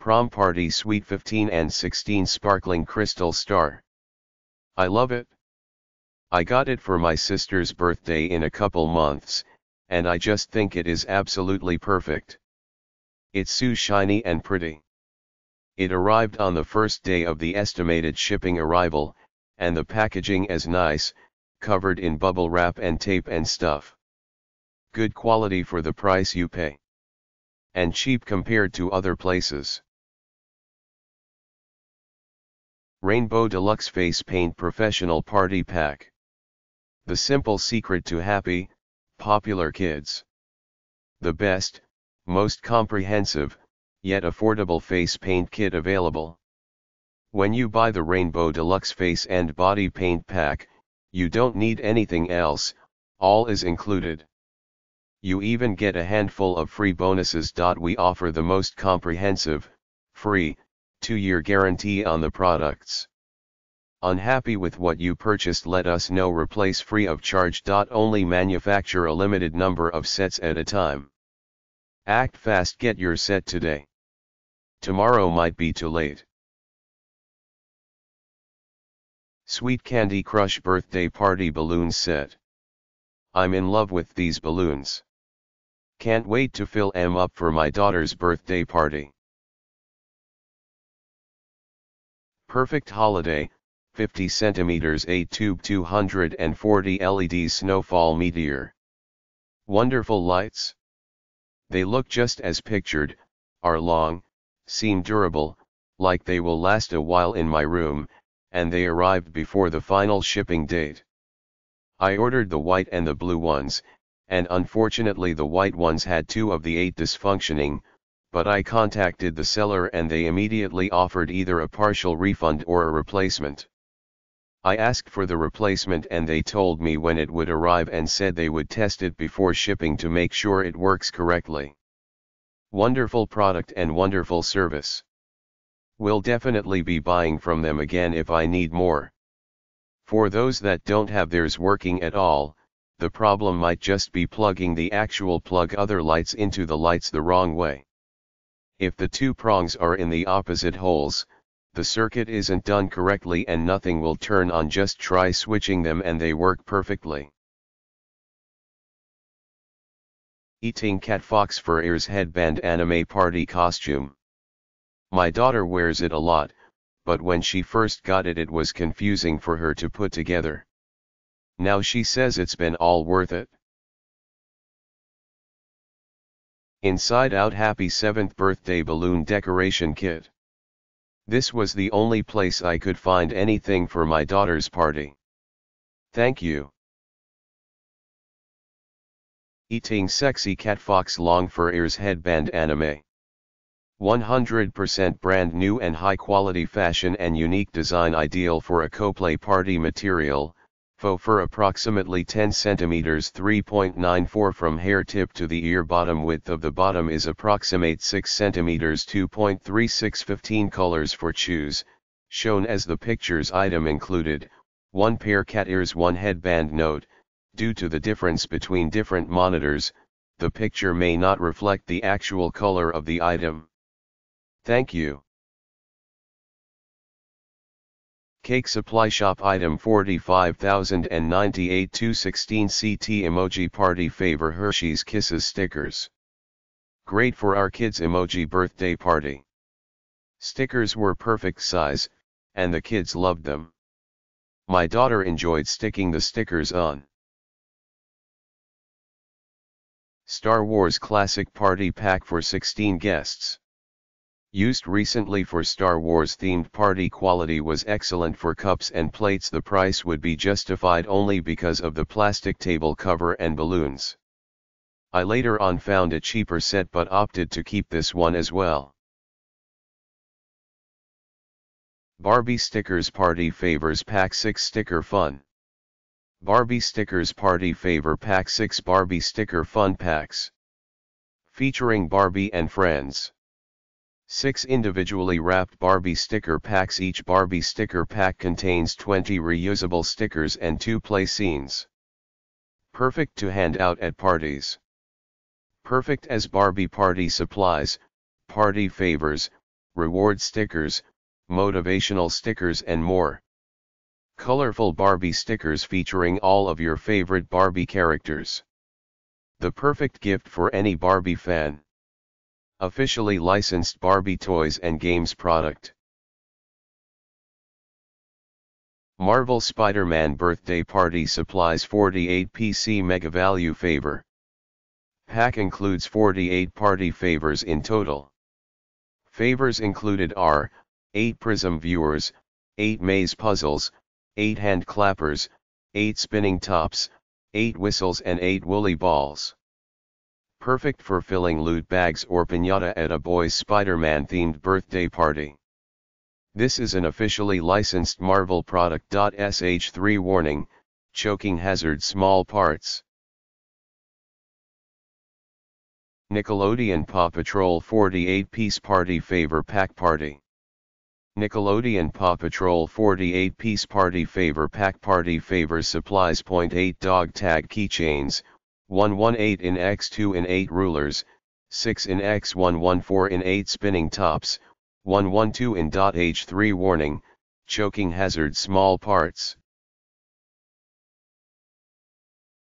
Prom Party Sweet 15 and 16 Sparkling Crystal Star. I love it. I got it for my sister's birthday in a couple months, and I just think it is absolutely perfect. It's so shiny and pretty. It arrived on the first day of the estimated shipping arrival, and the packaging is nice, covered in bubble wrap and tape and stuff. Good quality for the price you pay. And cheap compared to other places. Rainbow Deluxe Face Paint Professional Party Pack. The simple secret to happy, popular kids. The best, most comprehensive, yet affordable face paint kit available. When you buy the Rainbow Deluxe Face and Body Paint Pack, you don't need anything else, all is included. You even get a handful of free bonuses. We offer the most comprehensive, free, 2-year guarantee on the products. Unhappy with what you purchased? Let us know. Replace free of charge. Only manufacture a limited number of sets at a time. Act fast, get your set today. Tomorrow might be too late. Sweet Candy Crush Birthday Party Balloons Set. I'm in love with these balloons. Can't wait to fill 'em up for my daughter's birthday party. Perfect holiday, 50 centimeters 8 tube 240 LED snowfall meteor. Wonderful lights. They look just as pictured, are long, seem durable, like they will last a while in my room, and they arrived before the final shipping date. I ordered the white and the blue ones, and unfortunately the white ones had 2 of the 8 dysfunctioning, but I contacted the seller and they immediately offered either a partial refund or a replacement. I asked for the replacement and they told me when it would arrive and said they would test it before shipping to make sure it works correctly. Wonderful product and wonderful service. Will definitely be buying from them again if I need more. For those that don't have theirs working at all, the problem might just be plugging the actual plug other lights into the lights the wrong way. If the 2 prongs are in the opposite holes, the circuit isn't done correctly and nothing will turn on. Just try switching them and they work perfectly. Eating Cat Fox Fur Ears Headband Anime Party Costume. My daughter wears it a lot, but when she first got it, it was confusing for her to put together. Now she says it's been all worth it. Inside Out Happy 7th Birthday Balloon Decoration Kit. This was the only place I could find anything for my daughter's party. Thank you. Eating Sexy Cat Fox Long Fur Ears Headband Anime. 100% brand new and high quality fashion and unique design, ideal for a cosplay party material. Faux fur approximately 10 cm 3.94 from hair tip to the ear. Bottom width of the bottom is approximate 6 cm 2.36. 15 colors for choose, shown as the pictures. Item included, 1 pair cat ears, 1 headband. Note, due to the difference between different monitors, the picture may not reflect the actual color of the item. Thank you. Cake Supply Shop Item 45,098 216 CT Emoji Party Favor Hershey's Kisses Stickers. Great for our kids' emoji birthday party. Stickers were perfect size, and the kids loved them. My daughter enjoyed sticking the stickers on. Star Wars Classic Party Pack for 16 guests. Used recently for Star Wars themed party. Quality was excellent for cups and plates. The price would be justified only because of the plastic table cover and balloons. I later on found a cheaper set but opted to keep this one as well. Barbie Stickers Party Favors Pack 6 Sticker Fun. Barbie Stickers Party Favor Pack 6 Barbie Sticker Fun Packs. Featuring Barbie and friends. 6 individually wrapped Barbie sticker packs. Each Barbie sticker pack contains 20 reusable stickers and 2 play scenes. Perfect to hand out at parties. Perfect as Barbie party supplies, party favors, reward stickers, motivational stickers and more. Colorful Barbie stickers featuring all of your favorite Barbie characters. The perfect gift for any Barbie fan. Officially licensed Barbie toys and games product. Marvel Spider-Man Birthday Party Supplies 48 PC Mega Value Favor. Pack includes 48 party favors in total. Favors included are 8 Prism viewers, 8 maze puzzles, 8 hand clappers, 8 spinning tops, 8 whistles and 8 woolly balls. Perfect for filling loot bags or piñata at a boy's Spider-Man themed birthday party. This is an officially licensed Marvel product. sh3 Warning, choking hazard small parts. Nickelodeon Paw Patrol 48-piece Party Favor Pack Party. Nickelodeon Paw Patrol 48-piece Party Favor Pack Party Favors supplies. 8 dog tag keychains, 118 in x2 in 8 rulers, 6 in x114 in 8 spinning tops, 112 in. h3 Warning, choking hazard small parts.